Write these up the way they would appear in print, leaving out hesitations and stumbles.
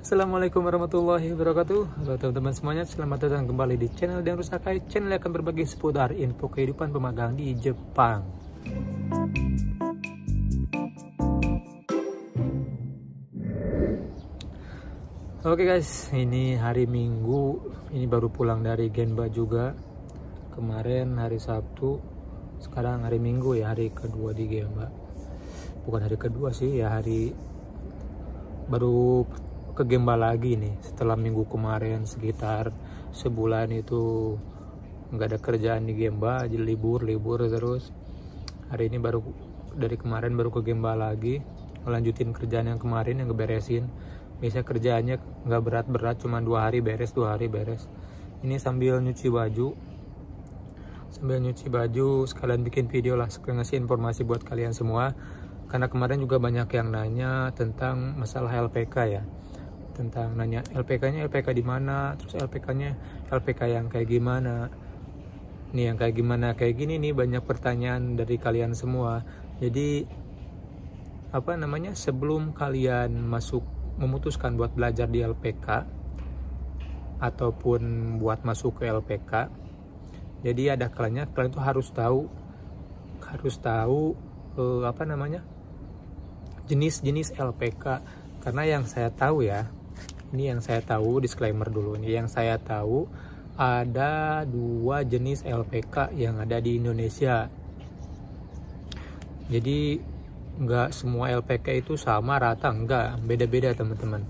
Assalamualaikum warahmatullahi wabarakatuh. Halo teman-teman semuanya, selamat datang kembali di channel Dan Rusakai. Channel yang akan berbagi seputar info kehidupan pemagang di Jepang. Oke guys, ini hari Minggu. Ini baru pulang dari Genba juga. Kemarin hari Sabtu, sekarang hari Minggu ya, hari kedua di Genba. Bukan hari kedua sih ya, baru ke Genba lagi nih setelah minggu kemarin sekitar sebulan itu nggak ada kerjaan di Genba, jadi libur terus. Hari ini baru dari kemarin baru ke Genba lagi, melanjutin kerjaan yang kemarin yang ngeberesin. Biasanya kerjaannya nggak berat-berat, cuma 2 hari beres. Ini sambil nyuci baju sekalian bikin video lah, sekalian ngasih informasi buat kalian semua. Karena kemarin juga banyak yang nanya tentang masalah LPK ya, tentang nanya LPK-nya LPK di mana, terus LPK yang kayak gimana. Nih yang kayak gimana kayak gini nih, banyak pertanyaan dari kalian semua. Jadi sebelum kalian memutuskan buat belajar di LPK ataupun buat masuk ke LPK, jadi ada kalanya kalian tuh harus tahu jenis-jenis LPK. Karena yang saya tahu ya, ini yang saya tahu, disclaimer dulu nih, yang saya tahu ada 2 jenis LPK yang ada di Indonesia. Jadi nggak semua LPK itu sama rata, enggak, beda-beda teman-teman.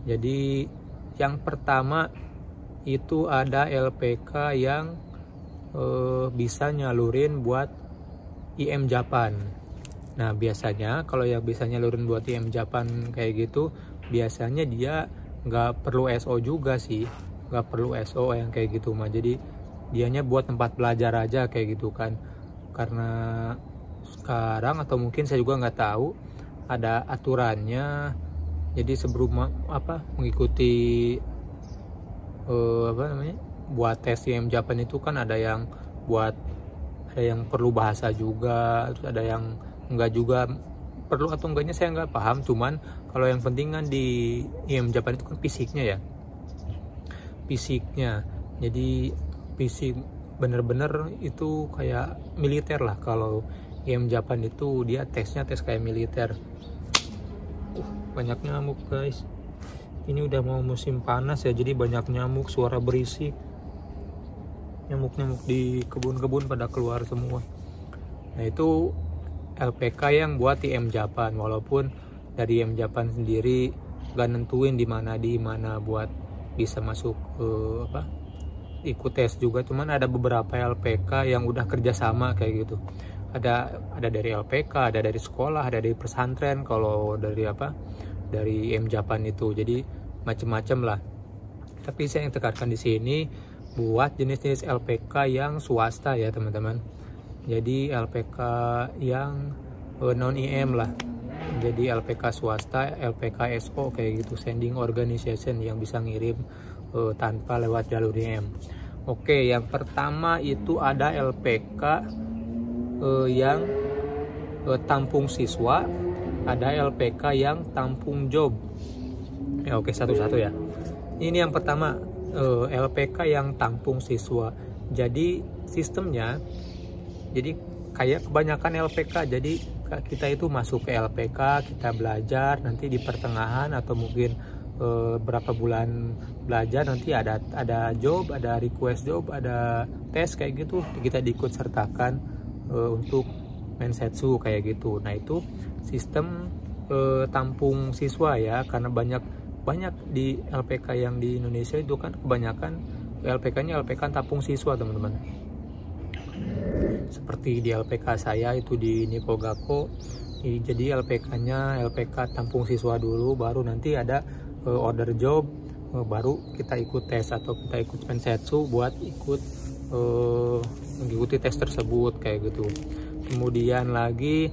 Jadi yang pertama itu ada LPK yang bisa nyalurin buat IM Japan. Nah biasanya kalau yang bisa nyalurin buat IM Japan kayak gitu, biasanya dia nggak perlu SO juga sih, nggak perlu SO yang kayak gitu mah. Jadi dianya buat tempat belajar aja kayak gitu kan. Karena sekarang atau mungkin saya juga nggak tahu ada aturannya. Jadi sebelum mengikuti buat tes IM Japan itu kan ada yang perlu bahasa juga, terus ada yang enggak juga perlu atau enggaknya saya nggak paham. Cuman kalau yang penting kan di IM Japan itu kan fisiknya. Jadi fisik bener-bener itu kayak militer lah. Kalau IM Japan itu dia tesnya tes kayak militer. Banyak nyamuk guys, ini udah mau musim panas ya, jadi banyak nyamuk, suara berisik, nyamuk-nyamuk di kebun-kebun pada keluar semua. Nah itu LPK yang buat IM Japan, walaupun dari IM Japan sendiri gak nentuin di mana buat bisa masuk ikut tes juga. Cuman ada beberapa LPK yang udah kerjasama kayak gitu. Ada dari LPK, ada dari sekolah, ada dari pesantren. Kalau dari IM Japan itu, jadi macem-macem lah. Tapi saya yang tekankan di sini buat jenis-jenis LPK yang swasta ya teman-teman. Jadi LPK yang non IM lah. Jadi LPK swasta, LPK SO kayak gitu, sending organization, yang bisa ngirim tanpa lewat jalur IM. Oke, yang pertama itu ada LPK yang tampung siswa, ada LPK yang tampung job. Ya oke, satu-satu ya. Ini yang pertama, LPK yang tampung siswa. Jadi sistemnya, jadi kayak kebanyakan LPK, jadi kita itu masuk ke LPK, kita belajar, nanti di pertengahan atau mungkin berapa bulan belajar, nanti ada job, ada request job, ada tes kayak gitu, kita diikut sertakan untuk mensetsu kayak gitu. Nah itu sistem tampung siswa ya, karena banyak di LPK yang di Indonesia itu kan kebanyakan LPK-nya LPK tampung siswa teman-teman. Seperti di LPK saya itu di Nikogako, jadi LPK-nya LPK tampung siswa dulu, baru nanti ada order job, baru kita ikut tes atau kita ikut mensetsu buat ikut mengikuti tes tersebut kayak gitu. Kemudian lagi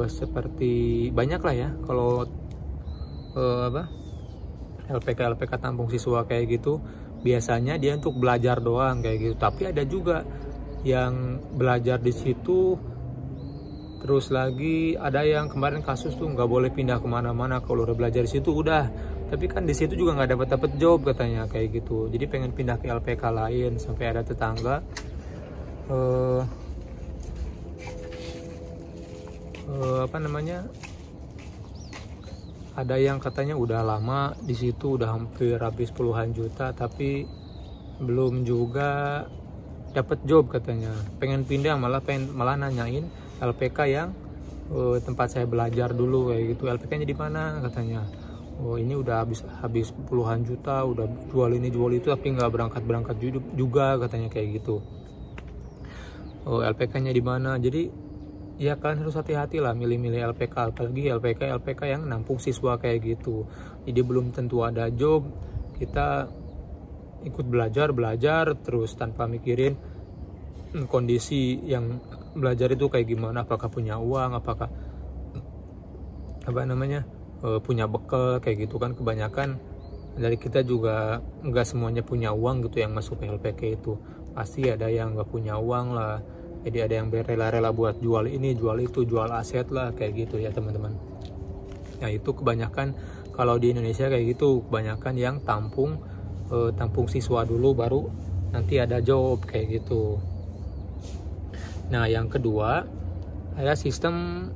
seperti banyak lah ya kalau LPK tampung siswa kayak gitu, biasanya dia untuk belajar doang kayak gitu. Tapi ada juga yang belajar di situ Terus lagi ada yang kemarin kasus tuh nggak boleh pindah kemana-mana kalau udah belajar di situ udah. Tapi kan di situ juga nggak dapat job katanya kayak gitu. Jadi pengen pindah ke LPK lain. Sampai ada tetangga apa namanya? Ada yang katanya udah lama di situ, udah hampir habis puluhan juta, tapi belum juga dapat job katanya. Pengen pindah malah nanyain LPK yang tempat saya belajar dulu kayak gitu. LPK-nya di mana katanya. Oh ini udah habis puluhan juta, udah jual ini jual itu, tapi nggak berangkat juga katanya kayak gitu. Oh LPK-nya di mana? Jadi ya kalian harus hati-hati lah milih-milih LPK, apalagi LPK yang nampung siswa kayak gitu. Jadi belum tentu ada job, kita ikut belajar terus tanpa mikirin kondisi yang belajar itu kayak gimana, apakah punya uang, apakah punya bekal kayak gitu kan. Kebanyakan dari kita juga nggak semuanya punya uang gitu yang masuk ke LPK itu, pasti ada yang nggak punya uang lah. Jadi ada yang rela-rela buat jual ini jual itu, jual aset lah kayak gitu ya teman-teman. Nah itu kebanyakan kalau di Indonesia kayak gitu, kebanyakan yang tampung siswa dulu baru nanti ada job kayak gitu. Nah yang kedua ada sistem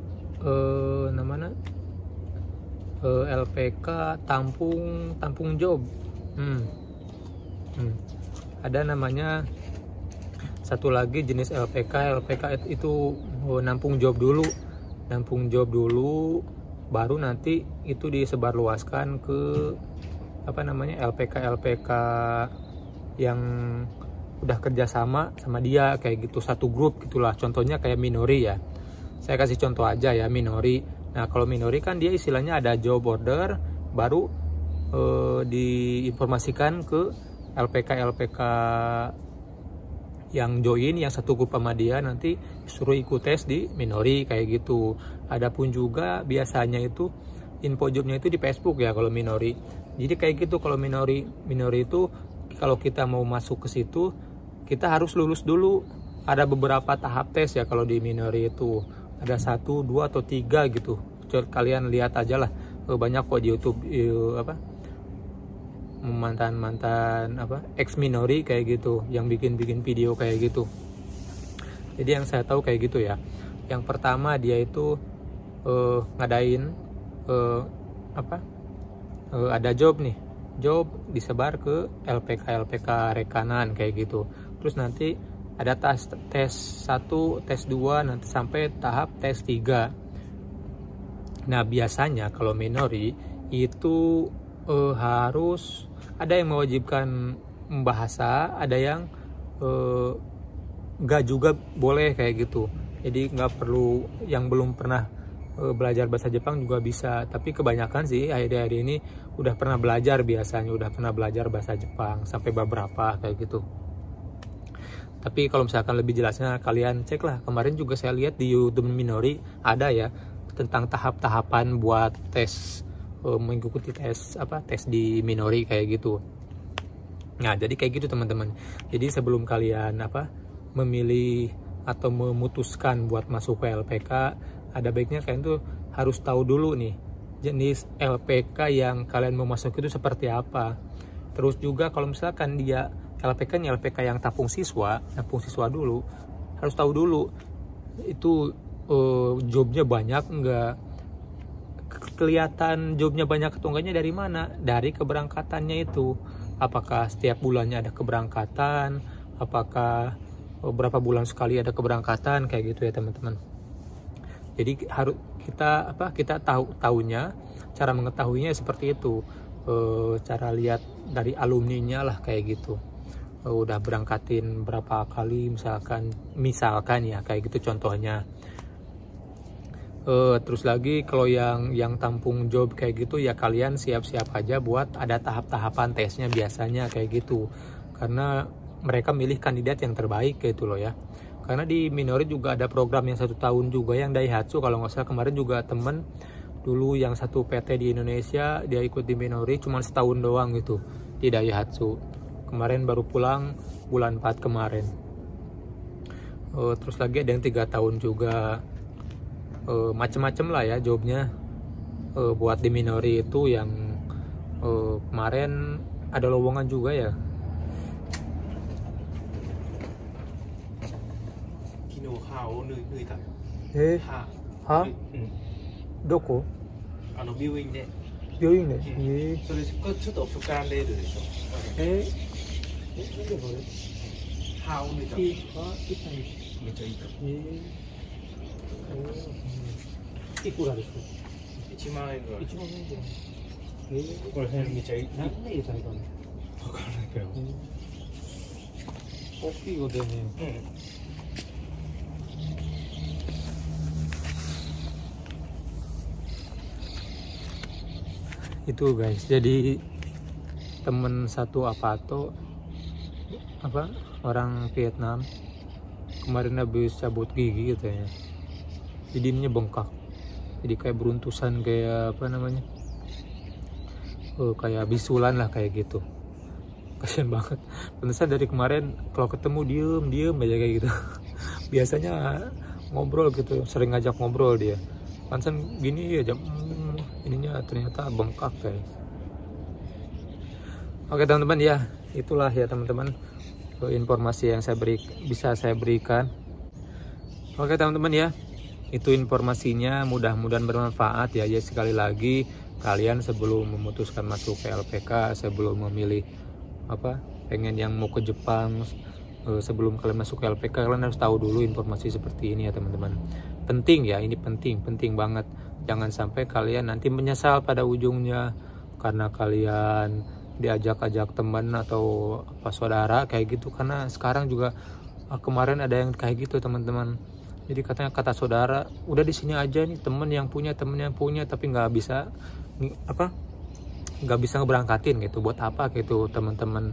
LPK tampung job. Ada namanya satu lagi jenis LPK itu nampung job dulu baru nanti itu disebarluaskan ke LPK yang udah kerjasama sama dia kayak gitu, satu grup gitulah. Contohnya kayak Minori ya, saya kasih contoh aja ya Minori. Nah kalau Minori kan dia istilahnya ada job order baru diinformasikan ke LPK yang join, yang satu grup sama dia, nanti suruh ikut tes di Minori kayak gitu. Adapun juga biasanya itu info jobnya itu di Facebook ya kalau Minori. Jadi kayak gitu kalau Minori itu kalau kita mau masuk ke situ kita harus lulus dulu. Ada beberapa tahap tes ya kalau di Minori itu, ada 1, 2 atau 3 gitu. Kalian lihat aja lah, banyak kok di YouTube mantan ex Minori kayak gitu yang bikin video kayak gitu. Jadi yang saya tahu kayak gitu ya. Yang pertama dia itu ngadain ada job disebar ke LPK rekanan kayak gitu. Terus nanti ada tes 1, tes 2, nanti sampai tahap tes 3. Nah biasanya kalau Minori itu harus ada yang mewajibkan bahasa, ada yang nggak juga boleh kayak gitu. Jadi nggak perlu, yang belum pernah belajar bahasa Jepang juga bisa. Tapi kebanyakan sih akhir-akhir ini udah pernah belajar, biasanya udah pernah belajar bahasa Jepang sampai beberapa kayak gitu. Tapi kalau misalkan lebih jelasnya kalian cek lah. Kemarin juga saya lihat di YouTube Minori ada ya tentang tahap-tahapan buat tes, mengikuti tes di Minori kayak gitu. Nah jadi kayak gitu teman-teman. Jadi sebelum kalian memilih atau memutuskan buat masuk ke LPK, ada baiknya kalian tuh harus tahu dulu nih jenis LPK yang kalian mau masuk itu seperti apa. Terus juga kalau misalkan dia LPK-nya LPK yang tampung siswa dulu, harus tahu dulu itu jobnya banyak enggak, kelihatan jobnya banyak atau enggaknya dari mana? Dari keberangkatannya itu. Apakah setiap bulannya ada keberangkatan, apakah berapa bulan sekali ada keberangkatan kayak gitu ya teman-teman. Jadi harus kita tahunya, cara mengetahuinya seperti itu. Cara lihat dari alumninya lah kayak gitu. Udah berangkatin berapa kali misalkan ya kayak gitu contohnya. Terus lagi kalau yang tampung job kayak gitu ya kalian siap-siap aja buat ada tahap-tahapan tesnya biasanya kayak gitu, karena mereka milih kandidat yang terbaik kayak itu loh ya. Karena di Minori juga ada program yang 1 tahun juga yang Daihatsu, kalau nggak salah kemarin juga temen dulu yang satu PT di Indonesia dia ikut di Minori cuma setahun doang gitu di Daihatsu. Kemarin baru pulang bulan 4 kemarin. Terus lagi ada yang 3 tahun juga. macem-macem lah ya jobnya. Buat di Minori itu yang kemarin ada lowongan juga ya. Ha? Doko? 病院で。病院で。それこれちょっと膨らんでいるでしょ。歯を抜いた。めっちゃいいと。いくらですか？1万円ぐらい。1万円ぐらい。これめっちゃいい。何年入れたのかな。わからないけど。大きいよでね。Itu guys, jadi temen satu Apato orang Vietnam kemarin habis cabut gigi katanya, jadi ininya bengkak, jadi kayak beruntusan, kayak kayak bisulan lah kayak gitu. Kasian banget, pantesan dari kemarin kalau ketemu diem aja kayak gitu. Biasanya ngobrol gitu, sering ngajak ngobrol dia, pantesan gini aja. Ininya ternyata bengkak guys. Oke teman-teman ya, itulah ya teman-teman informasi yang bisa saya berikan. Oke teman-teman ya, itu informasinya, mudah-mudahan bermanfaat ya. Ya sekali lagi, kalian sebelum memutuskan masuk ke LPK, sebelum memilih pengen yang mau ke Jepang, sebelum kalian masuk ke LPK, kalian harus tahu dulu informasi seperti ini ya teman-teman. Penting ya, ini penting banget. Jangan sampai kalian nanti menyesal pada ujungnya karena kalian diajak-ajak teman atau saudara kayak gitu. Karena sekarang juga kemarin ada yang kayak gitu teman-teman. Jadi katanya kata saudara, udah di sini aja nih, temen yang punya tapi nggak bisa ngeberangkatin gitu. Buat apa gitu teman-teman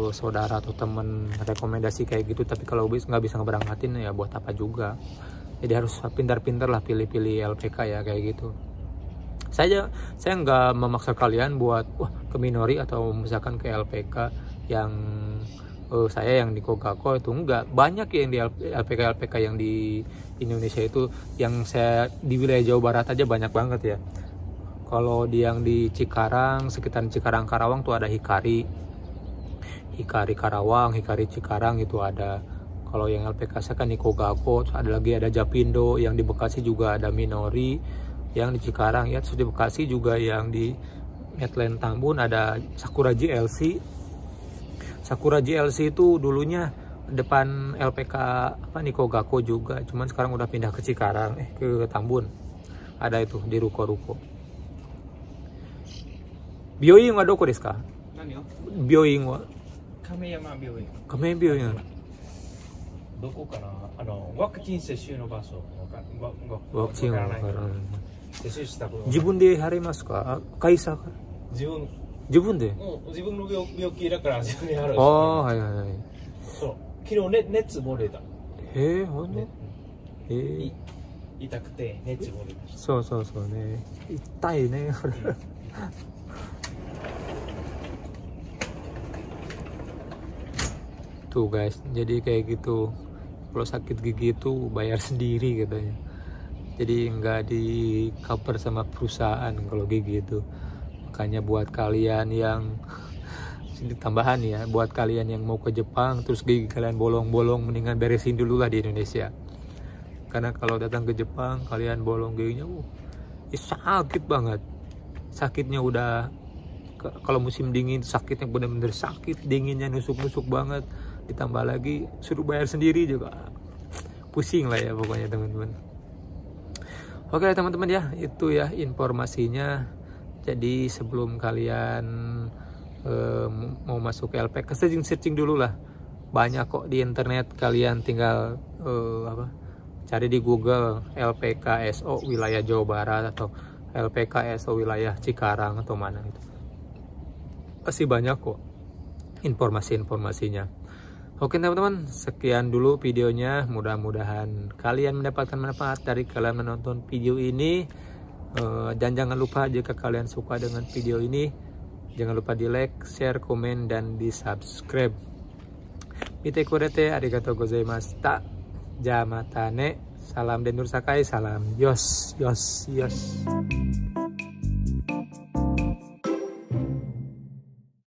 saudara atau temen rekomendasi kayak gitu, tapi kalau nggak bisa ngeberangkatin ya buat apa juga. Jadi harus pintar-pintar lah pilih-pilih LPK ya kayak gitu. Saya nggak memaksa kalian buat ke Minori atau misalkan ke LPK yang saya yang di Kogako itu enggak. Banyak yang di LPK yang di Indonesia itu, yang saya di wilayah Jawa Barat aja banyak banget ya. Kalau yang di Cikarang, sekitaran Cikarang Karawang tuh ada Hikari Karawang, Hikari Cikarang itu ada. Kalau yang LPK saya kan di Kogako, ada Japindo, yang di Bekasi juga ada Minori, yang di Cikarang ya, terus di Bekasi juga yang di Medland Tambun ada Sakura GLC. Sakura GLC itu dulunya depan LPK Kogako juga, cuman sekarang udah pindah ke Cikarang, ke Tambun. Ada itu di ruko-ruko. Byoin wa doko desu ka? Nani yo? Byoin wa Kameyama Byoin. Kameyama Byoin. どこかな、ワクチン接種の場所ワクチンはわからない。接種したこと自分で貼りますか？会社から？自分で？自分の病気だから自分で貼る。はい。そう。昨日熱漏れた。ほんと？痛くて熱漏れました。そうね。痛いね。Tuh guys, jadi kayak gitu. Kalau sakit gigi itu bayar sendiri katanya. Jadi nggak di cover sama perusahaan kalau gigi itu. Makanya buat kalian yang tambahan ya, buat kalian yang mau ke Jepang terus gigi kalian bolong-bolong, mendingan beresin dulu lah di Indonesia. Karena kalau datang ke Jepang kalian bolong giginya, sakit banget. Sakitnya udah, kalau musim dingin sakitnya bener-bener sakit, dinginnya nusuk-nusuk banget. Ditambah lagi suruh bayar sendiri juga, pusing lah ya pokoknya teman-teman. Oke teman-teman ya, itu ya informasinya. Jadi sebelum kalian mau masuk ke LPK, searching dulu lah. Banyak kok di internet, kalian tinggal cari di Google LPK SO wilayah Jawa Barat atau LPK SO wilayah Cikarang atau mana itu. Pasti banyak kok informasinya. Oke teman-teman, sekian dulu videonya. Mudah-mudahan kalian mendapatkan manfaat dari kalian menonton video ini. Dan jangan lupa jika kalian suka dengan video ini, jangan lupa di like, share, komen, dan di subscribe. Mite kurete arigatou gozaimashita. Ja mata ne. Salam Denur Sakai, salam Yos.